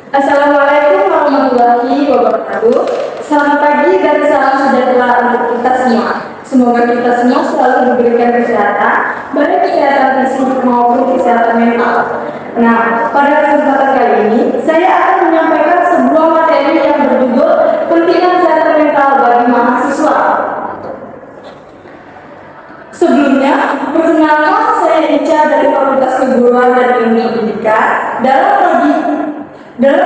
Assalamualaikum warahmatullahi wabarakatuh. Selamat pagi dan salam sejahtera untuk kita semua. Semoga kita semua selalu diberikan kesehatan, baik kesehatan fisik maupun kesehatan mental. Nah, pada kesempatan kali ini, saya akan menyampaikan sebuah materi yang berjudul Pentingnya Kesehatan Mental bagi Mahasiswa. Sebelumnya, perkenalkan saya Ica dari Fakultas Keguruan dan Ilmu Pendidikan dalam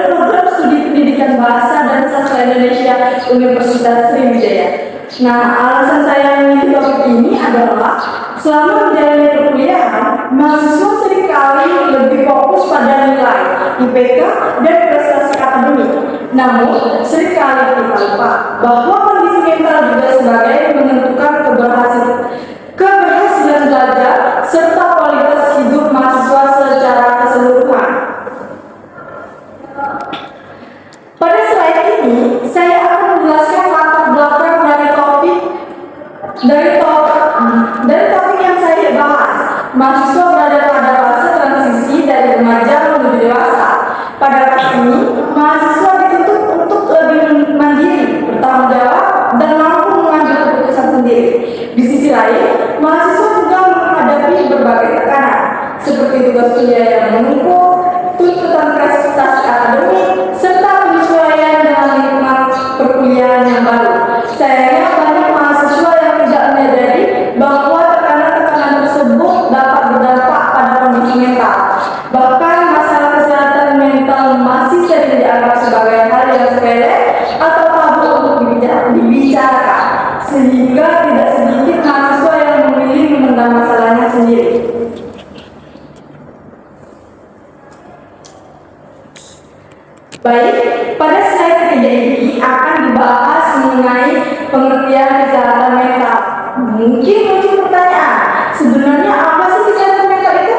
program studi pendidikan bahasa dan sastra Indonesia Universitas Sriwijaya. Nah, alasan saya memilih topik ini adalah selama menjalani perkuliahan, mahasiswa seringkali lebih fokus pada nilai, IPK, dan prestasi akademik. Namun, seringkali kita lupa bahwa kondisi mental juga sebagai menentukan keberhasilan belajar serta kualitas hidup mahasiswa secara keseluruhan. Pada slide ini, saya akan menjelaskan latar belakang dari topik yang saya bahas. Mahasiswa berada pada fase transisi dari remaja menuju dewasa. Pada fase ini, mahasiswa dituntut untuk lebih mandiri, bertanggung jawab, dan mampu mengambil keputusan sendiri. Di sisi lain, mahasiswa juga menghadapi berbagai tekanan, seperti tugas kuliah yang menumpuk, tuntutan prestasi akademik, serta penyesuaian dengan lingkungan perkuliahan yang baru. Sayangnya banyak mahasiswa yang tidak menyadari bahwa tekanan-tekanan tersebut dapat berdampak pada kondisi mental. Bahkan masalah kesehatan mental masih sering dianggap sebagai hal yang sepele atau tabu untuk dibicarakan, sehingga tidak sedikit mahasiswa yang memilih memendam masalahnya sendiri. Baik, pada slide ketiga ini akan dibahas mengenai pengertian kesehatan mental. Mungkin muncul pertanyaan, sebenarnya apa sih kesehatan mental itu?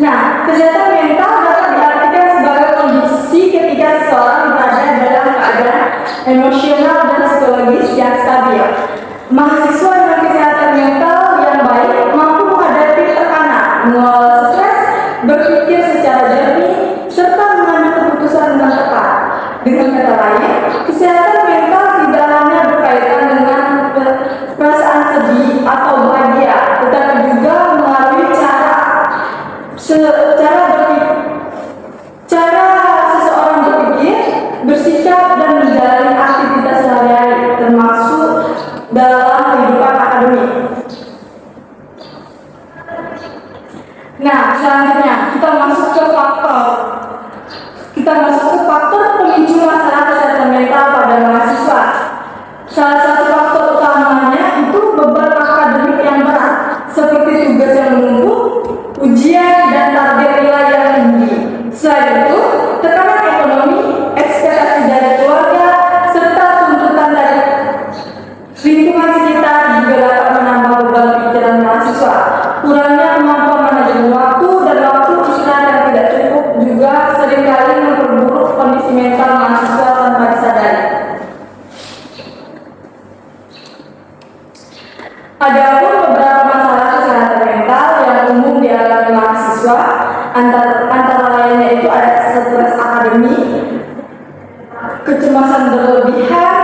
Nah, kesehatan mental dapat diartikan sebagai kondisi ketika seseorang berada dalam keadaan emosional dan psikologis yang stabil. Mahasiswa dengan kesehatan mental yang baik mampu menghadapi tekanan, mengelola stres, berpikir secara jernih, serta mengambil keputusan dengan tepat. Dengan kata lain, kesehatan mental tidak hanya berkaitan dengan perasaan sedih atau bahagia, tetapi juga melalui cara seseorang berpikir, bersikap, dan menjalani aktivitas sehari-hari, termasuk dalam kehidupan akademik. Nah, selanjutnya kita masuk ke faktor pemicu masalah kesehatan mental pada mahasiswa. Salah satu faktor utamanya itu beban akademik yang berat, seperti tugas yang menumpuk, ujian, dan target nilai yang tinggi. Selain itu, tekanan ekonomi, ekspektasi dari keluarga, serta tuntutan dari lingkungan sekitar juga dapat menambah beban pikiran mahasiswa. Kurangnya kemampuan manajemen waktu dan waktu istirahat yang tidak cukup juga seringkali memperburuk kondisi mental mahasiswa tanpa disadari. Adapun beberapa masalah kesehatan mental yang umum dialami mahasiswa, antara lainnya itu ada stres akademik, kecemasan berlebihan,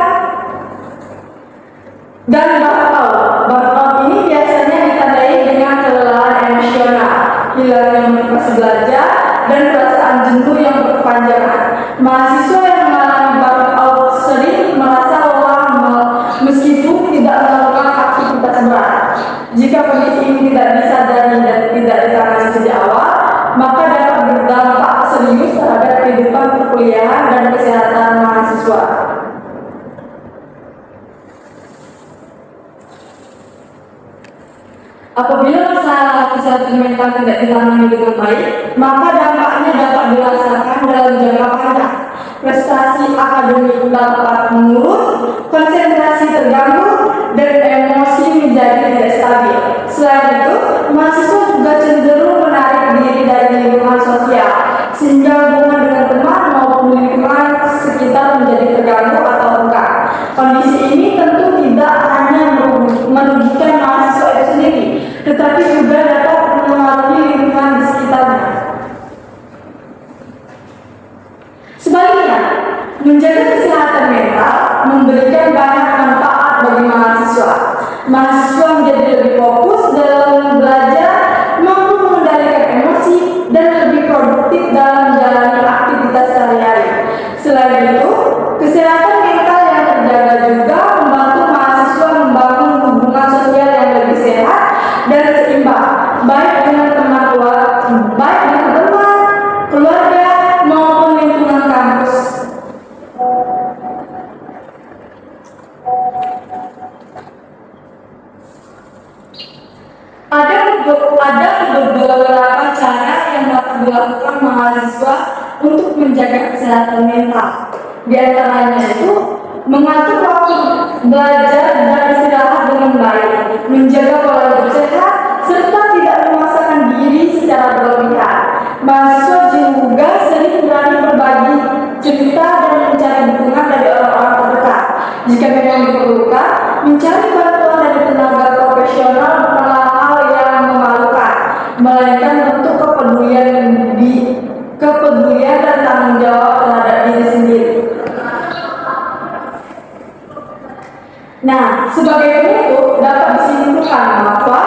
dan burnout. Burnout ini biasanya ditandai dengan kelelahan emosional, hilangnya motivasi belajar, dan perasaan jenuh yang berkepanjangan. Mahasiswa yang mengalami burnout sering merasa lelah meskipun tidak melakukan aktivitas berat. Jika kondisi ini tidak disadari dan tidak ditangani sejak awal, maka dapat berdampak serius terhadap kehidupan perkuliahan dan kesehatan mahasiswa. Apabila masalah kesehatan mental tidak ditangani dengan baik, maka dampaknya dapat dirasakan dalam jangka panjang. Prestasi akademik dapat menurun, konsentrasi terganggu, dan emosi menjadi tidak stabil. Selain itu, mahasiswa juga cenderung menarik diri dari lingkungan sosial, sehingga hubungan dengan teman maupun lingkungan sekitar menjadi terganggu atau enggan. Kondisi ini tentu tidak hanya merugikan mahasiswa itu sendiri, tetapi juga dapat mempengaruhi lingkungan di sekitarnya. Sebaliknya, Menjaga kesehatan mental memberikan banyak manfaat bagi mahasiswa. Mahasiswa menjadi lebih fokus dalam belajar, mampu mengendalikan emosi, dan lebih produktif dalam menjalani aktivitas sehari-hari. Selain itu, kesehatan mental yang terjaga juga membantu mahasiswa membangun hubungan sosial yang lebih sehat dan seimbang, baik dengan teman keluarga, maupun lingkungan kampus. Ada beberapa cara yang dapat dilakukan mahasiswa untuk menjaga kesehatan mental. Di antaranya itu mengatur waktu belajar dan istirahat dengan baik, menjaga pola hidup sehat, serta tidak memaksakan diri secara berlebihan. Mahasiswa juga sering berani berbagi cerita dan mencari dukungan dari orang-orang terdekat. Jika memang diperlukan, mencari bantuan dari tenaga profesional bukanlah hal yang memalukan, melainkan bentuk kepedulian dan tanggung jawab terhadap diri sendiri. Nah, sebagai penutup dapat disimpulkan bahwa